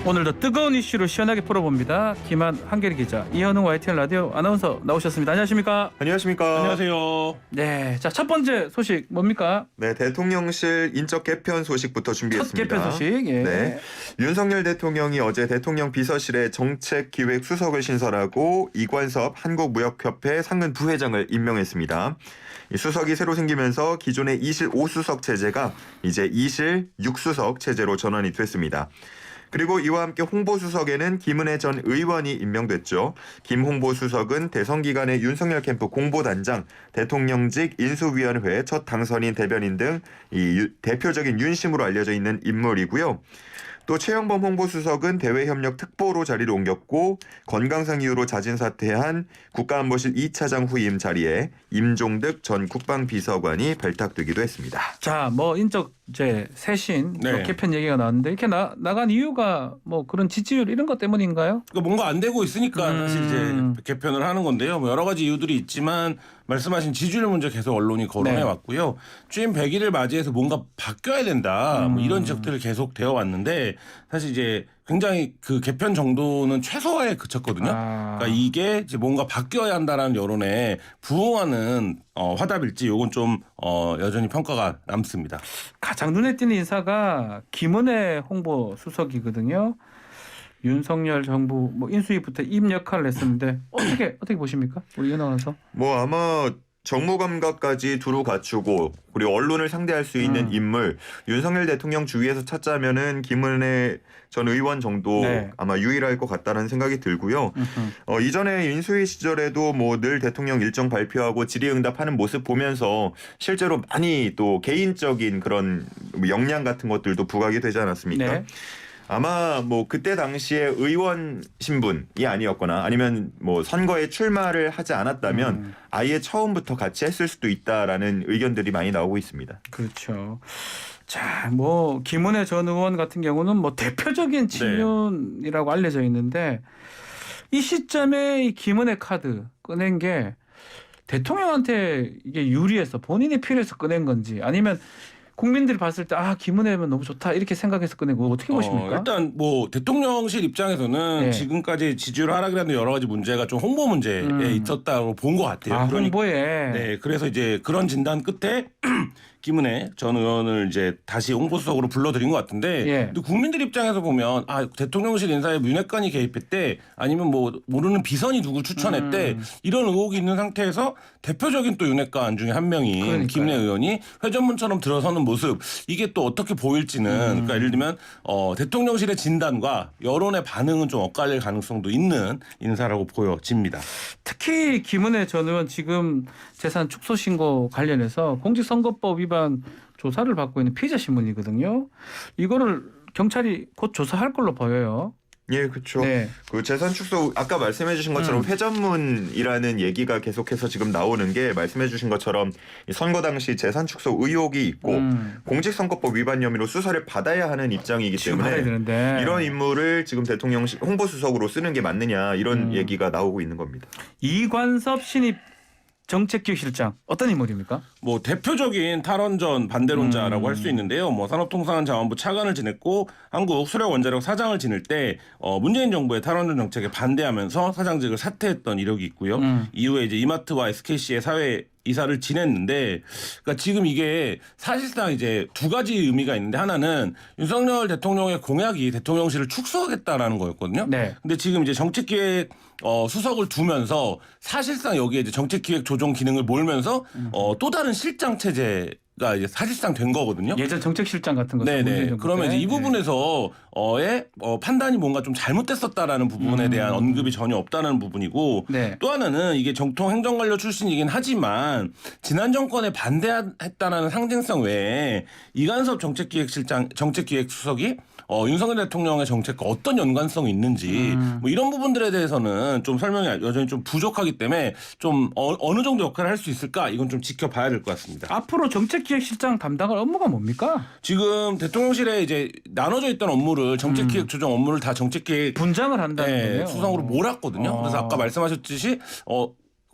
오늘도 뜨거운 이슈를 시원하게 풀어봅니다. 김한 한겨레 기자, 이현웅 YTN 라디오 아나운서 나오셨습니다. 안녕하십니까? 안녕하십니까? 안녕하세요. 네, 자, 첫 번째 소식 뭡니까? 네, 대통령실 인적 개편 소식부터 준비했습니다. 첫 개편 소식. 예. 네, 윤석열 대통령이 어제 대통령 비서실에 정책기획수석을 신설하고 이관섭 한국무역협회 상근 부회장을 임명했습니다. 이 수석이 새로 생기면서 기존의 2실 5수석 체제가 이제 2실 6수석 체제로 전환이 됐습니다. 그리고 이와 함께 홍보수석에는 김은혜 전 의원이 임명됐죠. 김 홍보수석은 대선 기간에 윤석열 캠프 공보단장, 대통령직 인수위원회 첫 당선인 대변인 등 이 대표적인 윤심으로 알려져 있는 인물이고요. 또 최영범 홍보수석은 대외협력 특보로 자리를 옮겼고 건강상 이유로 자진 사퇴한 국가안보실 2차장 후임 자리에 임종득 전 국방비서관이 발탁되기도 했습니다. 자, 뭐 인적 이제 쇄신 네. 개편 얘기가 나왔는데 이렇게 나간 이유가 뭐 그런 지지율 이런 것 때문인가요? 그러니까 뭔가 안 되고 있으니까 사실 이제 개편을 하는 건데요. 뭐 여러 가지 이유들이 있지만 말씀하신 지지율 문제 계속 언론이 거론해 네. 왔고요. 취임 100일을 맞이해서 뭔가 바뀌어야 된다. 뭐 이런 지적들이 계속 되어 왔는데 사실 이제 굉장히 그 개편 정도는 최소화에 그쳤거든요. 그러니까 이게 이제 뭔가 바뀌어야 한다라는 여론에 부응하는 화답일지 요건 좀 여전히 평가가 남습니다. 가장 눈에 띄는 인사가 김은혜 홍보수석이거든요. 윤석열 정부 뭐 인수위부터 임 역할을 했었는데 어떻게 보십니까? 우리 윤 아나운서. 뭐 아마 정무 감각까지 두루 갖추고 그리고 언론을 상대할 수 있는 인물 윤석열 대통령 주위에서 찾자면은 김은혜 전 의원 정도 네. 아마 유일할 것 같다는 생각이 들고요. 이전에 인수위 시절에도 뭐 늘 대통령 일정 발표하고 질의응답하는 모습 보면서 실제로 많이 또 개인적인 그런 역량 같은 것들도 부각이 되지 않았습니까? 네. 아마 뭐 그때 당시에 의원 신분이 아니었거나 아니면 뭐 선거에 출마를 하지 않았다면 아예 처음부터 같이 했을 수도 있다라는 의견들이 많이 나오고 있습니다. 그렇죠. 자, 뭐 김은혜 전 의원 같은 경우는 뭐 대표적인 친윤이라고 알려져 있는데 이 시점에 이 김은혜 카드 꺼낸 게 대통령한테 이게 유리해서 본인이 필요해서 꺼낸 건지 아니면 국민들이 봤을 때 김은혜면 너무 좋다 이렇게 생각해서 꺼낸 거 어떻게 보십니까? 일단 뭐 대통령실 입장에서는 네. 지금까지 지지율 하락이라는 여러 가지 문제가 좀 홍보 문제에 있었다고 본 것 같아요. 홍보에. 네, 그래서 이제 그런 진단 끝에 김은혜 전 의원을 이제 다시 홍보수석으로 불러들인 것 같은데 예. 근데 국민들 입장에서 보면 대통령실 인사에 윤핵관이 개입했대 아니면 뭐 모르는 비선이 누구 추천했대 이런 의혹이 있는 상태에서 대표적인 또 윤핵관 중에 한 명인 그러니까요. 김은혜 의원이 회전문처럼 들어서는 모습 이게 또 어떻게 보일지는 그러니까 예를 들면 대통령실의 진단과 여론의 반응은 좀 엇갈릴 가능성도 있는 인사라고 보여집니다. 특히 김은혜 전 의원 지금 재산 축소 신고 관련해서 공직선거법 위반 조사를 받고 있는 피의자 신문이거든요. 이거를 경찰이 곧 조사할 걸로 보여요. 예, 그렇죠. 네. 그 재산 축소 아까 말씀해주신 것처럼 회전문이라는 얘기가 계속해서 지금 나오는 게 말씀해주신 것처럼 선거 당시 재산 축소 의혹이 있고 공직선거법 위반 혐의로 수사를 받아야 하는 입장이기 지금 때문에 받아야 되는데. 이런 인물을 지금 대통령 홍보수석으로 쓰는 게 맞느냐 이런 얘기가 나오고 있는 겁니다. 이관섭 신입 정책기획실장 어떤 인물입니까? 뭐 대표적인 탈원전 반대론자라고 할 수 있는데요. 뭐 산업통상자원부 차관을 지냈고 한국수력원자력 사장을 지낼 때 문재인 정부의 탈원전 정책에 반대하면서 사장직을 사퇴했던 이력이 있고요. 이후에 이제 이마트와 SKC의 사회 이사를 지냈는데, 그러니까 지금 이게 사실상 이제 두 가지 의미가 있는데 하나는 윤석열 대통령의 공약이 대통령실을 축소하겠다라는 거였거든요. 네. 근데 지금 이제 정책기획 수석을 두면서 사실상 여기에 이제 정책기획 조정 기능을 몰면서 또 다른 실장 체제가 이제 사실상 된 거거든요. 예전 정책실장 같은 거. 네네. 그러면 이제 이 부분에서 판단이 뭔가 좀 잘못됐었다라는 부분에 대한 언급이 전혀 없다는 부분이고 네. 또 하나는 이게 정통 행정관료 출신이긴 하지만 지난 정권에 반대했다는 상징성 외에 이관섭 정책기획수석이 윤석열 대통령의 정책과 어떤 연관성이 있는지 뭐 이런 부분들에 대해서는 좀 설명이 여전히 좀 부족하기 때문에 좀 어느 정도 역할을 할 수 있을까 이건 좀 지켜봐야 될 것 같습니다. 앞으로 정책기획실장 담당할 업무가 뭡니까? 지금 대통령실에 이제 나눠져 있던 업무를 정책기획 조정 업무를 다 정책기획 분장을 한다는 거예요. 수성으로 몰았거든요. 그래서 아까 말씀하셨듯이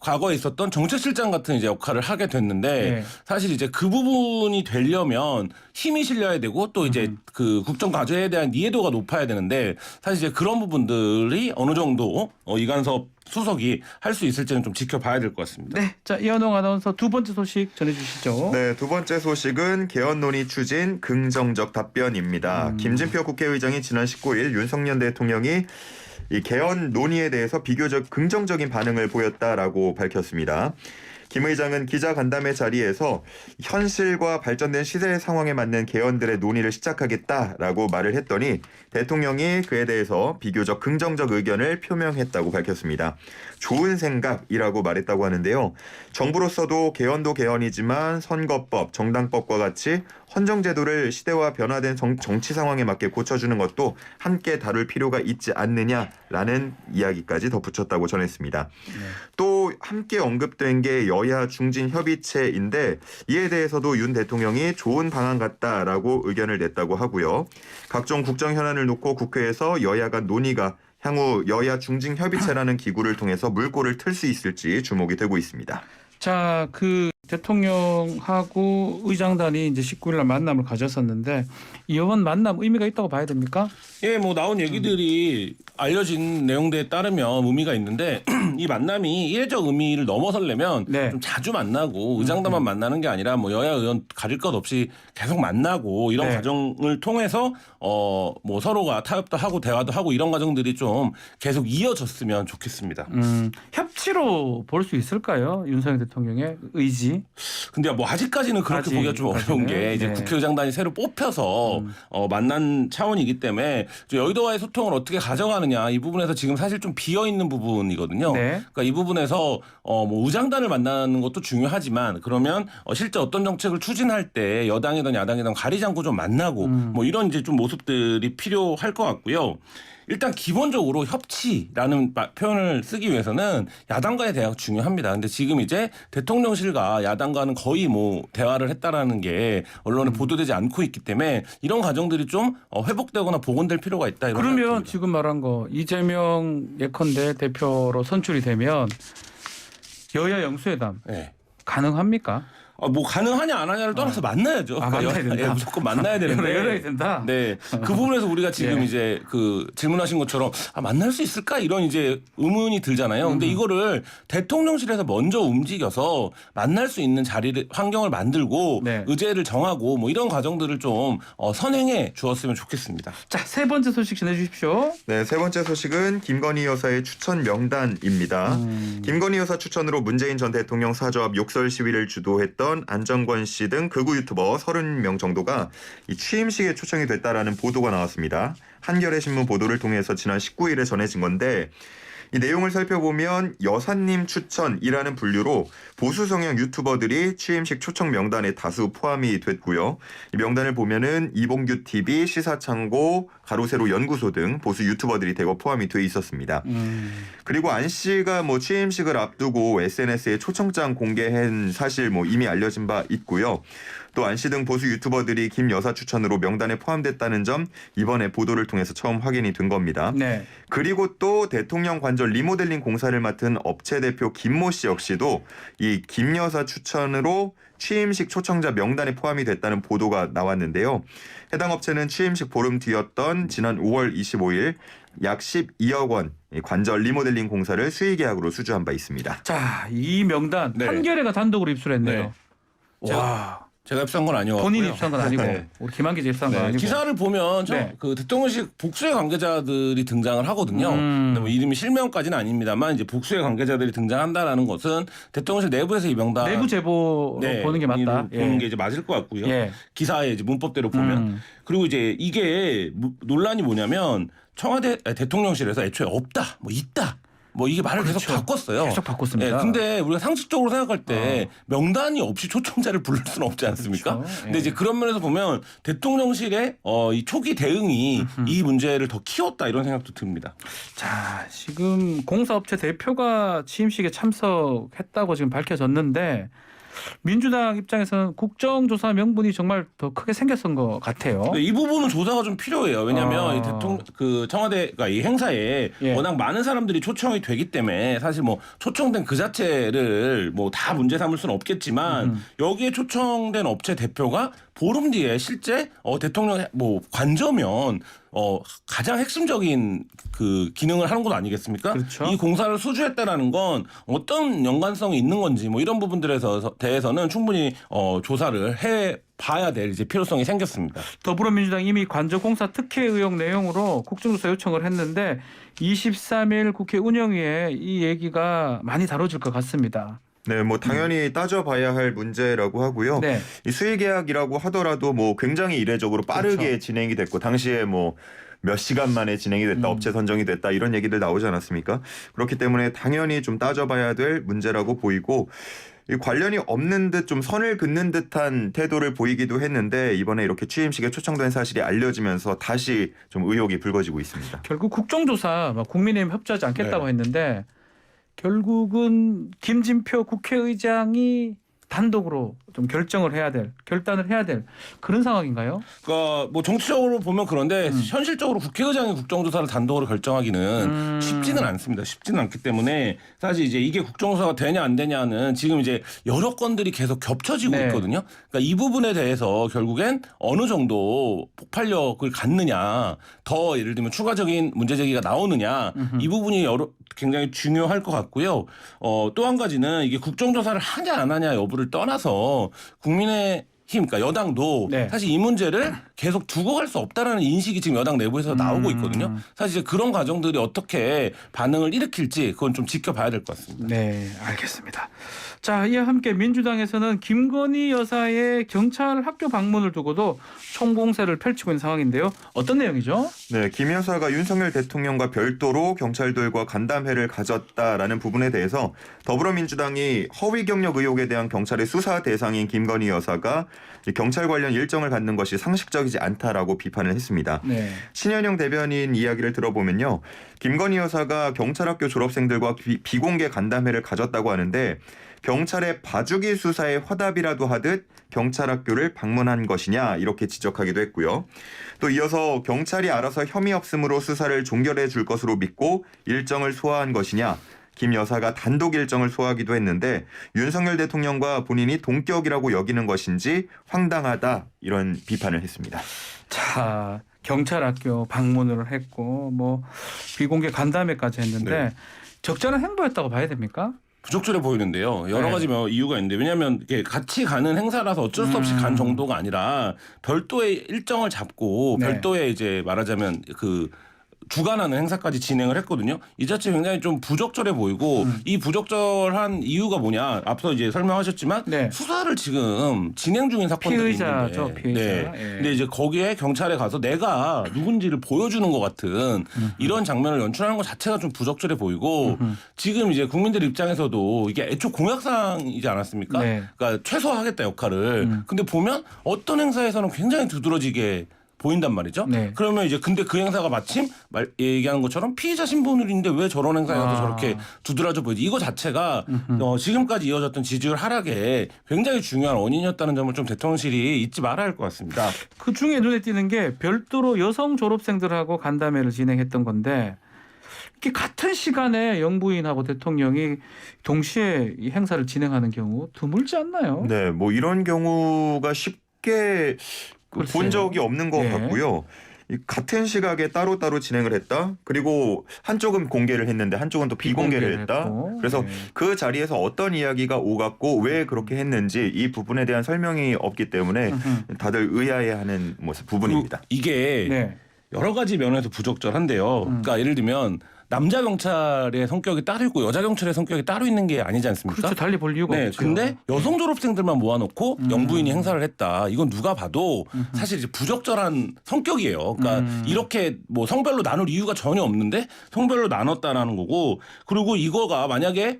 과거에 있었던 정책실장 같은 이제 역할을 하게 됐는데 네. 사실 이제 그 부분이 되려면 힘이 실려야 되고 또 이제 그 국정 과제에 대한 이해도가 높아야 되는데 사실 이제 그런 부분들이 어느 정도 이관섭 수석이 할 수 있을지는 좀 지켜봐야 될 것 같습니다. 네, 자 이현웅 아나운서 두 번째 소식 전해주시죠. 네, 두 번째 소식은 개헌 논의 추진 긍정적 답변입니다. 김진표 국회의장이 지난 19일 윤석열 대통령이 이 개헌 논의에 대해서 비교적 긍정적인 반응을 보였다라고 밝혔습니다. 김 의장은 기자 간담회 자리에서 현실과 발전된 시대 상황에 맞는 개헌들의 논의를 시작하겠다라고 말을 했더니 대통령이 그에 대해서 비교적 긍정적 의견을 표명했다고 밝혔습니다. 좋은 생각이라고 말했다고 하는데요. 정부로서도 개헌도 개헌이지만 선거법, 정당법과 같이 헌정제도를 시대와 변화된 정치 상황에 맞게 고쳐주는 것도 함께 다룰 필요가 있지 않느냐라는 이야기까지 덧붙였다고 전했습니다. 또 함께 언급된 게 여야 중진 협의체인데 이에 대해서도 윤 대통령이 좋은 방안 같다라고 의견을 냈다고 하고요. 각종 국정 현안을 놓고 국회에서 여야 간 논의가 향후 여야 중진 협의체라는 기구를 통해서 물꼬를 틀 수 있을지 주목이 되고 있습니다. 자, 그 대통령하고 의장단이 이제 19일날 만남을 가졌었는데 이번 만남 의미가 있다고 봐야 됩니까? 예, 뭐 나온 얘기들이 알려진 내용들에 따르면 의미가 있는데 이 만남이 이례적 의미를 넘어서려면 네. 좀 자주 만나고 의장단만 만나는 게 아니라 뭐 여야 의원 가릴 것 없이 계속 만나고 이런 네. 과정을 통해서 뭐 서로가 타협도 하고 대화도 하고 이런 과정들이 좀 계속 이어졌으면 좋겠습니다. 협치로 볼 수 있을까요? 윤석열 대통령의 의지. 근데 뭐 아직까지는 그렇게 보기가 좀 어려운 게 이제 네. 국회의장단이 새로 뽑혀서 만난 차원이기 때문에 여의도와의 소통을 어떻게 가져가느냐 이 부분에서 지금 사실 좀 비어 있는 부분이거든요. 네. 그러니까 이 부분에서 뭐 의장단을 만나는 것도 중요하지만 그러면 실제 어떤 정책을 추진할 때 여당이든 야당이든 가리지 않고 좀 만나고 뭐 이런 이제 좀 모습들이 필요할 것 같고요. 일단 기본적으로 협치라는 표현을 쓰기 위해서는 야당과의 대화가 중요합니다. 근데 지금 이제 대통령실과 야당과는 거의 뭐 대화를 했다라는 게 언론에 보도되지 않고 있기 때문에 이런 과정들이 좀 회복되거나 복원될 필요가 있다. 이런 그러면 생각입니다. 지금 말한 거 이재명 예컨대 대표로 선출이 되면 여야 영수회담 네. 가능합니까? 뭐 가능하냐 안 하냐를 떠나서 만나야죠. 만나야 된다. 예, 무조건 만나야 되는데. 열어야 된다. 네, 그 부분에서 우리가 지금 예. 이제 그 질문하신 것처럼 만날 수 있을까 이런 이제 의문이 들잖아요. 근데 이거를 대통령실에서 먼저 움직여서 만날 수 있는 자리를 환경을 만들고 네. 의제를 정하고 뭐 이런 과정들을 좀 선행해 주었으면 좋겠습니다. 자, 세 번째 소식 전해주십시오. 네, 세 번째 소식은 김건희 여사의 추천 명단입니다. 김건희 여사 추천으로 문재인 전 대통령 사저합 욕설 시위를 주도했던 안정권 씨 등 극우 유튜버 30명 정도가 이 취임식에 초청이 됐다라는 보도가 나왔습니다. 한겨레 신문 보도를 통해서 지난 19일에 전해진 건데 이 내용을 살펴보면 여사님 추천이라는 분류로 보수 성향 유튜버들이 취임식 초청 명단에 다수 포함이 됐고요. 이 명단을 보면은 이봉규 TV, 시사창고, 가로세로 연구소 등 보수 유튜버들이 대거 포함이 돼 있었습니다. 그리고 안 씨가 뭐 취임식을 앞두고 SNS에 초청장 공개한 사실 뭐 이미 알려진 바 있고요. 또 안 씨 등 보수 유튜버들이 김 여사 추천으로 명단에 포함됐다는 점 이번에 보도를 통해서 처음 확인이 된 겁니다. 네. 그리고 또 대통령 관절 리모델링 공사를 맡은 업체 대표 김모 씨 역시도 이 김 여사 추천으로 취임식 초청자 명단에 포함이 됐다는 보도가 나왔는데요. 해당 업체는 취임식 보름 뒤였던 지난 5월 25일 약 12억 원 관절 리모델링 공사를 수의계약으로 수주한 바 있습니다. 자, 이 명단 네. 한겨레가 단독으로 입수했네요. 네. 와. 제가 입수한 건 아니었고요. 본인이 입수한 건 아니고 네. 우리 김한 기자 입수한 건 네, 아니고. 기사를 보면 네. 그 대통령실 복수의 관계자들이 등장을 하거든요. 근데 뭐 이름이 실명까지는 아닙니다만 이제 복수의 관계자들이 등장한다라는 것은 대통령실 내부에서 이 명단 내부 제보 보는 게 맞다. 보는 게 이제 맞을 것 같고요. 예. 기사의 이제 문법대로 보면 그리고 이제 이게 논란이 뭐냐면 청와대 대통령실에서 애초에 없다, 뭐 있다. 뭐 이게 말을 그렇죠. 계속 바꿨어요. 계속 바꿨습니다. 근데 우리가 상식적으로 생각할 때 명단이 없이 초청자를 부를 수는 없지 않습니까? 그렇죠. 근데 이제 그런 면에서 보면 대통령실의 이 초기 대응이 이 문제를 더 키웠다 이런 생각도 듭니다. 자, 지금 공사업체 대표가 취임식에 참석했다고 지금 밝혀졌는데 민주당 입장에서는 국정조사 명분이 정말 더 크게 생겼던 것 같아요. 네, 이 부분은 조사가 좀 필요해요. 왜냐하면 아. 이 대통령 그 청와대가 이 행사에 예. 워낙 많은 사람들이 초청이 되기 때문에 사실 뭐 초청된 그 자체를 뭐 다 문제 삼을 수는 없겠지만 여기에 초청된 업체 대표가 보름 뒤에 실제 대통령 뭐 관저면 가장 핵심적인 그 기능을 하는 것 아니겠습니까? 그렇죠. 이 공사를 수주했다라는 건 어떤 연관성이 있는 건지 뭐 이런 부분들에 대해서는 충분히 조사를 해 봐야 될 이제 필요성이 생겼습니다. 더불어민주당 이미 관저공사 특혜 의혹 내용으로 국정조사 요청을 했는데 23일 국회 운영위에 이 얘기가 많이 다뤄질 것 같습니다. 네, 뭐 당연히 따져봐야 할 문제라고 하고요. 네. 이 수의계약이라고 하더라도 뭐 굉장히 이례적으로 빠르게 그렇죠. 진행이 됐고 당시에 뭐 몇 시간 만에 진행이 됐다, 업체 선정이 됐다 이런 얘기들 나오지 않았습니까? 그렇기 때문에 당연히 좀 따져봐야 될 문제라고 보이고 이 관련이 없는 듯 좀 선을 긋는 듯한 태도를 보이기도 했는데 이번에 이렇게 취임식에 초청된 사실이 알려지면서 다시 좀 의혹이 불거지고 있습니다. 결국 국정조사 국민의힘 협조하지 않겠다고 네. 했는데 결국은 김진표 국회의장이 단독으로 좀 결단을 해야 될 그런 상황인가요? 그러니까 뭐 정치적으로 보면 그런데 현실적으로 국회의장이 국정조사를 단독으로 결정하기는 쉽지는 않습니다. 쉽지는 않기 때문에 사실 이제 이게 국정조사가 되냐 안 되냐는 지금 이제 여러 건들이 계속 겹쳐지고 네. 있거든요. 그러니까 이 부분에 대해서 결국엔 어느 정도 폭발력을 갖느냐, 더 예를 들면 추가적인 문제 제기가 나오느냐 이 부분이 굉장히 중요할 것 같고요. 또 한 가지는 이게 국정조사를 하냐 안 하냐 여부를 떠나서 국민의힘, 그러니까 여당도 네. 사실 이 문제를 계속 두고 갈 수 없다라는 인식이 지금 여당 내부에서 나오고 있거든요. 사실 이제 그런 과정들이 어떻게 반응을 일으킬지 그건 좀 지켜봐야 될 것 같습니다. 네, 알겠습니다. 자, 이와 함께 민주당에서는 김건희 여사의 경찰 학교 방문을 두고도 총공세를 펼치고 있는 상황인데요. 어떤 내용이죠? 네, 김 여사가 윤석열 대통령과 별도로 경찰들과 간담회를 가졌다라는 부분에 대해서 더불어민주당이 허위 경력 의혹에 대한 경찰의 수사 대상인 김건희 여사가 경찰 관련 일정을 갖는 것이 상식적이지 않다라고 비판을 했습니다. 네. 신현영 대변인 이야기를 들어보면요. 김건희 여사가 경찰학교 졸업생들과 비공개 간담회를 가졌다고 하는데 경찰의 봐주기 수사에 화답이라도 하듯 경찰학교를 방문한 것이냐 이렇게 지적하기도 했고요. 또 이어서 경찰이 알아서 혐의 없음으로 수사를 종결해 줄 것으로 믿고 일정을 소화한 것이냐. 김 여사가 단독 일정을 소화하기도 했는데 윤석열 대통령과 본인이 동격이라고 여기는 것인지 황당하다 이런 비판을 했습니다. 자, 경찰학교 방문을 했고 뭐 비공개 간담회까지 했는데 네. 적절한 행보였다고 봐야 됩니까? 부적절해 보이는데요. 여러 네. 가지 이유가 있는데 왜냐하면 이게 같이 가는 행사라서 어쩔 수 없이 간 정도가 아니라 별도의 일정을 잡고 네. 별도의 이제 말하자면 그 주관하는 행사까지 진행을 했거든요. 이 자체 굉장히 좀 부적절해 보이고 이 부적절한 이유가 뭐냐? 앞서 이제 설명하셨지만 네. 수사를 지금 진행 중인 사건들이 피의자죠, 있는데, 피의자. 네. 예. 근데 이제 거기에 경찰에 가서 내가 누군지를 보여주는 것 같은 이런 장면을 연출하는 것 자체가 좀 부적절해 보이고 지금 이제 국민들 입장에서도 이게 애초 공약사항이지 않았습니까? 네. 그러니까 최소화하겠다 역할을. 근데 보면 어떤 행사에서는 굉장히 두드러지게 보인단 말이죠. 네. 그러면 이제 근데 그 행사가 마침 얘기하는 것처럼 피의자 신분을 있는데 왜 저런 행사에서 저렇게 두드러져 보이지? 이거 자체가 지금까지 이어졌던 지지율 하락에 굉장히 중요한 원인이었다는 점을 좀 대통령실이 잊지 말아야 할 것 같습니다. 그 중에 눈에 띄는 게 별도로 여성 졸업생들하고 간담회를 진행했던 건데 이게 같은 시간에 영부인하고 대통령이 동시에 이 행사를 진행하는 경우 드물지 않나요? 네, 뭐 이런 경우가 쉽게 글쎄요. 본 적이 없는 것 예. 같고요. 이 같은 시각에 따로따로 진행을 했다. 그리고 한쪽은 공개를 했는데 한쪽은 또 비공개를 했다. 했고. 그래서 네. 그 자리에서 어떤 이야기가 오갔고 왜 그렇게 했는지 이 부분에 대한 설명이 없기 때문에 다들 의아해하는 부분입니다. 이게 네. 여러 가지 면에서 부적절한데요. 그러니까 예를 들면 남자 경찰의 성격이 따로 있고 여자 경찰의 성격이 따로 있는 게 아니지 않습니까? 그렇죠. 달리 볼 이유가 네, 없죠. 근데 여성 졸업생들만 모아놓고 영부인이 행사를 했다. 이건 누가 봐도 사실 이제 부적절한 성격이에요. 그러니까 이렇게 뭐 성별로 나눌 이유가 전혀 없는데 성별로 나눴다라는 거고 그리고 이거가 만약에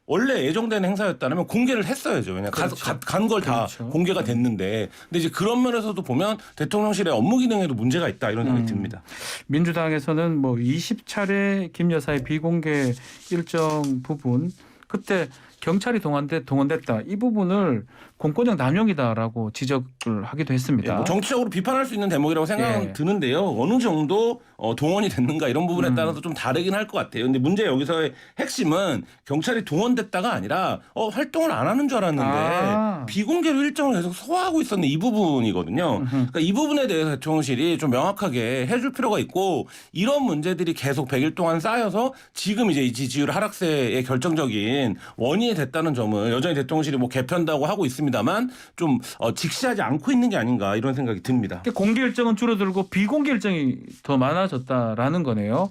원래 예정된 행사였다면 공개를 했어야죠. 왜냐 그렇죠. 간 걸 다 그렇죠. 공개가 됐는데 근데 이제 그런 면에서도 보면 대통령실의 업무 기능에도 문제가 있다 이런 생각이 듭니다. 민주당에서는 뭐 20차례 김 여사의 비공개 일정 부분 그때 경찰이 동원됐다. 이 부분을 공권력 남용이다라고 지적을 하기도 했습니다. 뭐 정치적으로 비판할 수 있는 대목이라고 생각은 예. 드는데요. 어느 정도 동원이 됐는가 이런 부분에 따라서 좀 다르긴 할 것 같아요. 근데 문제 여기서의 핵심은 경찰이 동원됐다가 아니라 활동을 안 하는 줄 알았는데 비공개로 일정을 계속 소화하고 있었는 이 부분이거든요. 그러니까 이 부분에 대해서 대통령실이 좀 명확하게 해줄 필요가 있고 이런 문제들이 계속 100일 동안 쌓여서 지금 이제 이 지지율 하락세의 결정적인 원인이 됐다는 점은 여전히 대통령실이 뭐 개편다고 하고 있습니다만 좀 직시하지 않고 있는 게 아닌가 이런 생각이 듭니다. 공개 일정은 줄어들고 비공개 일정이 더 많아졌다라는 거네요.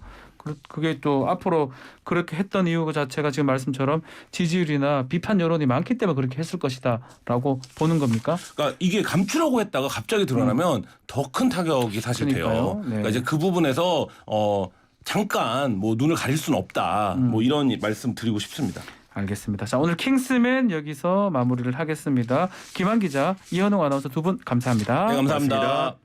그게 또 앞으로 그렇게 했던 이유 자체가 지금 말씀처럼 지지율이나 비판 여론이 많기 때문에 그렇게 했을 것이다라고 보는 겁니까? 그러니까 이게 감추려고 했다가 갑자기 드러나면 더 큰 타격이 사실 그러니까요. 돼요. 네. 그러니까 이제 그 부분에서 잠깐 뭐 눈을 가릴 수는 없다. 뭐 이런 말씀 드리고 싶습니다. 알겠습니다. 자, 오늘 킹스맨 여기서 마무리를 하겠습니다. 김한 기자, 이현웅 아나운서 두 분 감사합니다. 네, 감사합니다. 고맙습니다.